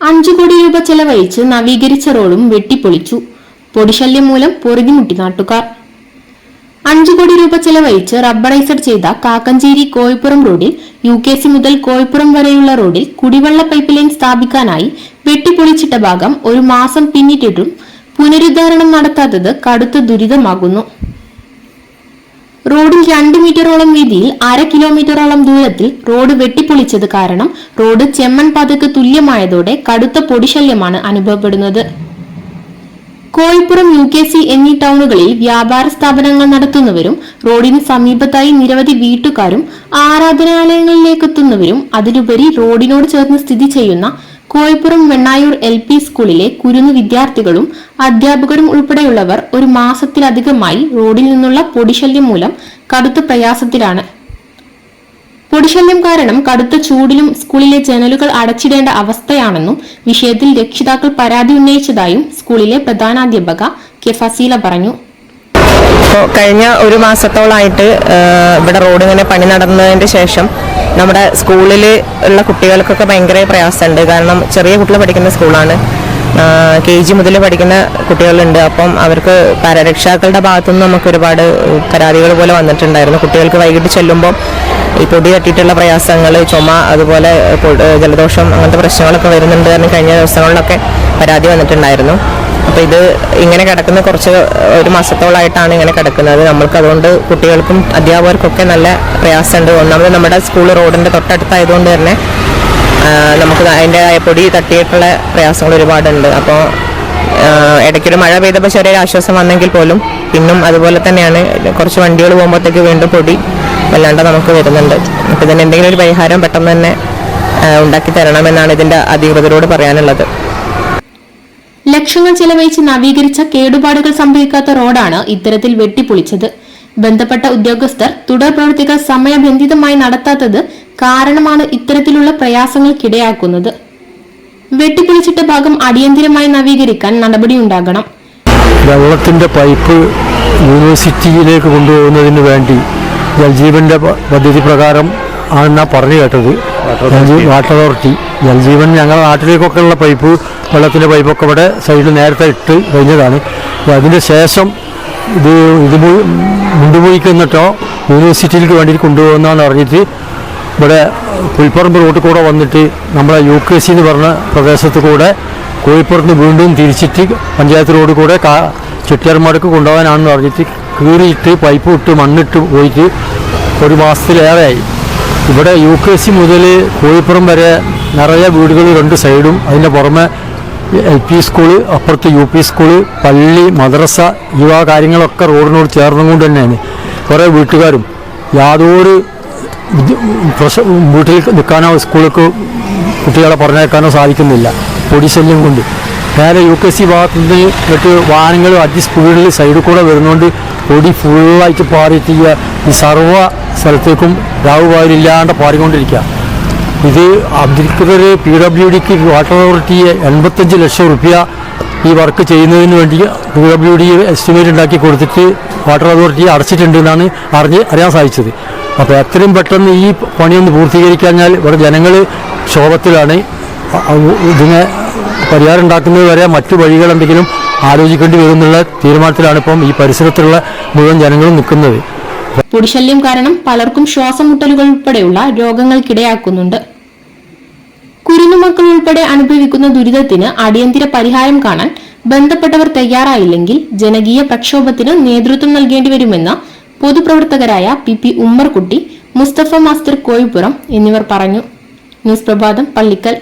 5 കോടി രൂപ ചെലവഴിച്ച് നവീകരിച്ച റോഡും വെട്ടിപ്പൊളിച്ചു. പൊടിശല്യം മൂലം പൊറുതിമുട്ടി നാട്ടുകാർ. 5 കോടി രൂപ ചെലവഴിച്ച് റബ്ബറൈസഡ് ചെയ്ത കാക്കഞ്ചേരി കോയിപ്പുറം റോഡിൽ UKC മുതൽ കോയിപ്പുറം വരെയുള്ള റോഡിൽ കുടിവെള്ള പൈപ്പ് ലൈൻ സ്ഥാപിക്കാനായി വെട്ടിപ്പൊളിച്ചിട്ട ഭാഗം ഒരു മാസം പിന്നിട്ടിട്ടും പുനരുദ്ധാരണം നടത്താത്തത് കടുത്ത ദുരിതമാകുന്നു. റോഡിൽ 2 മീറ്ററോളം വീതിയിൽ 1/2 കിലോമീറ്ററോളം ദൂരത്തിൽ റോഡ് വെട്ടിപ്പൊളിച്ചത് കാരണം റോഡ് ചെമ്മൺ പാതയ്ക്ക് തുല്യമായതോടെ കടുത്ത പൊടിശല്യമാണ് അനുഭവപ്പെടുന്നത്. കോയിപ്പുറം UKC എന്നീ ടൗണുകളിൽ വ്യാപാര സ്ഥാപനങ്ങൾ നടത്തുന്നവരും റോഡിന് സമീപത്തായി നിരവധി വീട്ടുകാരും ആരാധനാലയങ്ങളിലേക്കെത്തുന്നവരും അതിലുപരി റോഡിനോട് ചേർന്ന് സ്ഥിതി ചെയ്യുന്ന കോയിപ്പുറം വെണ്ണായൂർ LP സ്കൂളിലെ കുരുന്നു വിദ്യാർത്ഥികളും അധ്യാപകരും ഉൾപ്പെടെയുള്ളവർ ഒരു മാസത്തിലധികമായി റോഡിൽ നിന്നുള്ള പൊടിശല്യം മൂലം കടുത്ത പ്രയാസത്തിലാണ്. പൊടിശല്യം കാരണം കടുത്ത ചൂടിലും സ്കൂളിലെ ജനലുകൾ അടച്ചിടേണ്ട അവസ്ഥയാണെന്നും വിഷയത്തിൽ രക്ഷിതാക്കൾ പരാതി ഉന്നയിച്ചതായും സ്കൂളിലെ പ്രധാനാധ്യാപക കെ ഫസീല പറഞ്ഞു. കഴിഞ്ഞ ഒരു മാസത്തോളായിട്ട് ഇവിടെ റോഡ് ഇങ്ങനെ പണി നടന്നതിന് ശേഷം നമ്മുടെ സ്കൂളിൽ ഉള്ള കുട്ടികൾക്കൊക്കെ ഭയങ്കര പ്രയാസമുണ്ട്. കാരണം ചെറിയ കുട്ടികൾ പഠിക്കുന്ന സ്കൂളാണ്, KG മുതൽ പഠിക്കുന്ന കുട്ടികളുണ്ട്. അപ്പം അവർക്ക് രക്ഷാക്കളുടെ ഭാഗത്തുനിന്ന് നമുക്ക് ഒരുപാട് പരാതികൾ പോലെ വന്നിട്ടുണ്ടായിരുന്നു. കുട്ടികൾക്ക് വൈകിട്ട് ചെല്ലുമ്പോൾ ഈ പൊടി തട്ടിയിട്ടുള്ള പ്രയാസങ്ങൾ, ചുമ, അതുപോലെ ജലദോഷം അങ്ങനത്തെ പ്രശ്നങ്ങളൊക്കെ വരുന്നുണ്ട് കാരണം കഴിഞ്ഞ ദിവസങ്ങളിലൊക്കെ പരാതി വന്നിട്ടുണ്ടായിരുന്നു. അപ്പോൾ ഇത് ഇങ്ങനെ കിടക്കുന്ന ഒരു മാസത്തോളമായിട്ടാണ് ഇങ്ങനെ കിടക്കുന്നത്. നമ്മൾക്ക് അതുകൊണ്ട് കുട്ടികൾക്കും അധ്യാപകർക്കൊക്കെ നല്ല പ്രയാസമുണ്ട്. ഒന്നാമത് നമ്മുടെ സ്കൂൾ റോഡിൻ്റെ തൊട്ടടുത്തായതുകൊണ്ട് തന്നെ നമുക്ക് അതിൻ്റെതായ പൊടി തട്ടിയിട്ടുള്ള പ്രയാസങ്ങൾ ഒരുപാടുണ്ട്. അപ്പോൾ ഇടയ്ക്കൊരു മഴ പെയ്തപ്പോൾ ചെറിയൊരു ആശ്വാസം വന്നെങ്കിൽ പോലും പിന്നും അതുപോലെ തന്നെയാണ്. കുറച്ച് വണ്ടികൾ പോകുമ്പോഴത്തേക്ക് വീണ്ടും പൊടി വല്ലാണ്ട് നമുക്ക് വരുന്നുണ്ട്. അപ്പോൾ ഇതിന് എന്തെങ്കിലും ഒരു പരിഹാരം പെട്ടെന്ന് തന്നെ ഉണ്ടാക്കി തരണമെന്നാണ് ഇതിൻ്റെ അധികൃതരോട് പറയാനുള്ളത്. ലക്ഷങ്ങൾ ചെലവഴിച്ച് നവീകരിച്ച കേടുപാടുകൾ സംഭവിക്കാത്ത റോഡാണ് ഇത്തരത്തിൽ വെട്ടിപ്പൊളിച്ചത്. ബന്ധപ്പെട്ട ഉദ്യോഗസ്ഥർ തുടർ പ്രവൃത്തികൾ സമയബന്ധിതമായി നടത്താത്തത് കാരണമാണ് ഇത്തരത്തിലുള്ള പ്രയാസങ്ങൾക്കിടയാക്കുന്നത്. വെട്ടിപ്പൊളിച്ചിട്ട ഭാഗം അടിയന്തിരമായി നവീകരിക്കാൻ നടപടിയുണ്ടാകണം. വെള്ളത്തിന്റെ പൈപ്പ് യൂണിവേഴ്സിറ്റിയിലേക്ക് കൊണ്ടുപോകുന്നതിന് വേണ്ടി ജൽജീവന്റെ പദ്ധതി പ്രകാരം ആണ് പറഞ്ഞു കേട്ടത്. വാട്ടർ അതോറിറ്റി ജൽജീവൻ ഞങ്ങളുടെ നാട്ടിലേക്കൊക്കെ ഉള്ള പൈപ്പ്, വെള്ളത്തിൻ്റെ പൈപ്പൊക്കെ ഇവിടെ സൈഡിൽ നേരത്തെ ഇട്ട് കഴിഞ്ഞതാണ്. അതിന് ശേഷം ഇത് മുണ്ടുപോയിക്ക് എന്നിട്ടോ യൂണിവേഴ്സിറ്റിയിലേക്ക് വേണ്ടി കൊണ്ടുപോകുന്നതാണ് അറിഞ്ഞിട്ട് ഇവിടെ പുൽപ്പറമ്പ് റോഡിൽ കൂടെ വന്നിട്ട് നമ്മളെ UKC എന്ന് പറഞ്ഞ പ്രദേശത്ത് കൂടെ കോഴിപ്പുറത്ത് വീണ്ടും തിരിച്ചിട്ട് പഞ്ചായത്ത് റോഡിൽ കൂടെ ചെട്ടിയാർമാടക്ക് കൊണ്ടുപോകാനാണെന്ന് പറഞ്ഞിട്ട് കീറിയിട്ട് പൈപ്പ് ഇട്ട് മണ്ണിട്ട് പോയിട്ട് ഒരു മാസത്തിലേറെയായി. ഇവിടെ UKC മുതൽ കോഴിപ്പുറം വരെ നിറയെ വീടുകൾ 2 സൈഡും, അതിൻ്റെ പുറമെ LP സ്കൂള്, അപ്പുറത്ത് UP സ്കൂള്, പള്ളി, മദ്രസ, ഈ കാര്യങ്ങളൊക്കെ റോഡിനോട് ചേർന്നുകൊണ്ട് തന്നെയാണ്. കുറേ വീട്ടുകാരും യാതൊരു വീട്ടിൽ നിൽക്കാനോ സ്കൂളിലേക്ക് കുട്ടികളെ പറഞ്ഞേക്കാനോ സാധിക്കുന്നില്ല പൊടിശല്യം കൊണ്ട്. നേരെ UKC ഭാഗത്തു നിന്ന് മറ്റ് വാഹനങ്ങൾ അതിസ്പീഡിൽ സൈഡിൽ കൂടെ വരുന്നതുകൊണ്ട് പൊടി ഫുള്ളായിട്ട് പാറിയിട്ട് ഈ സർവ്വ സ്ഥലത്തേക്കും രാവുപാരില്ലാണ്ട് പാറിക്കൊണ്ടിരിക്കുക. ഇത് അധികൃതർ PWDക്ക് വാട്ടർ അതോറിറ്റിയെ 85 ലക്ഷം രൂപ ഈ വർക്ക് ചെയ്യുന്നതിന് വേണ്ടി PWD എസ്റ്റിമേറ്റ് ഉണ്ടാക്കി കൊടുത്തിട്ട് വാട്ടർ അതോറിറ്റിയെ അടച്ചിട്ടുണ്ടെന്നാണ് അറിയാൻ സാധിച്ചത്. അപ്പോൾ എത്രയും പെട്ടെന്ന് ഈ പണിയൊന്ന് പൂർത്തീകരിക്കാഞ്ഞാൽ ഇവിടെ ജനങ്ങൾ ക്ഷോഭത്തിലാണ്. ഇതിനെ പരിഹാരം ഉണ്ടാക്കുന്നത് വരെ മറ്റു വഴികൾ എന്തെങ്കിലും ആലോചിക്കേണ്ടി വരുന്നുള്ള തീരുമാനത്തിലാണ് ഇപ്പം ഈ പരിസരത്തുള്ള മുഴുവൻ ജനങ്ങളും നിൽക്കുന്നത്. പൊടിശല്യം കാരണം പലർക്കും ശ്വാസം മുട്ടലുകൾ ഉൾപ്പെടെയുള്ള രോഗങ്ങൾക്കിടയാക്കുന്നുണ്ട്. കുരുന്നുമക്കൾ ഉൾപ്പെടെ അനുഭവിക്കുന്ന ദുരിതത്തിന് അടിയന്തര പരിഹാരം കാണാൻ ബന്ധപ്പെട്ടവർ തയ്യാറായില്ലെങ്കിൽ ജനകീയ പ്രക്ഷോഭത്തിന് നേതൃത്വം നൽകേണ്ടി വരുമെന്ന് പൊതുപ്രവർത്തകരായ PP ഉമ്മർകുട്ടി, മുസ്തഫ മാസ്റ്റർ കോഴിപ്പുറം എന്നിവർ പറഞ്ഞു. ന്യൂസ് പ്രഭാതം, പള്ളിക്കൽ.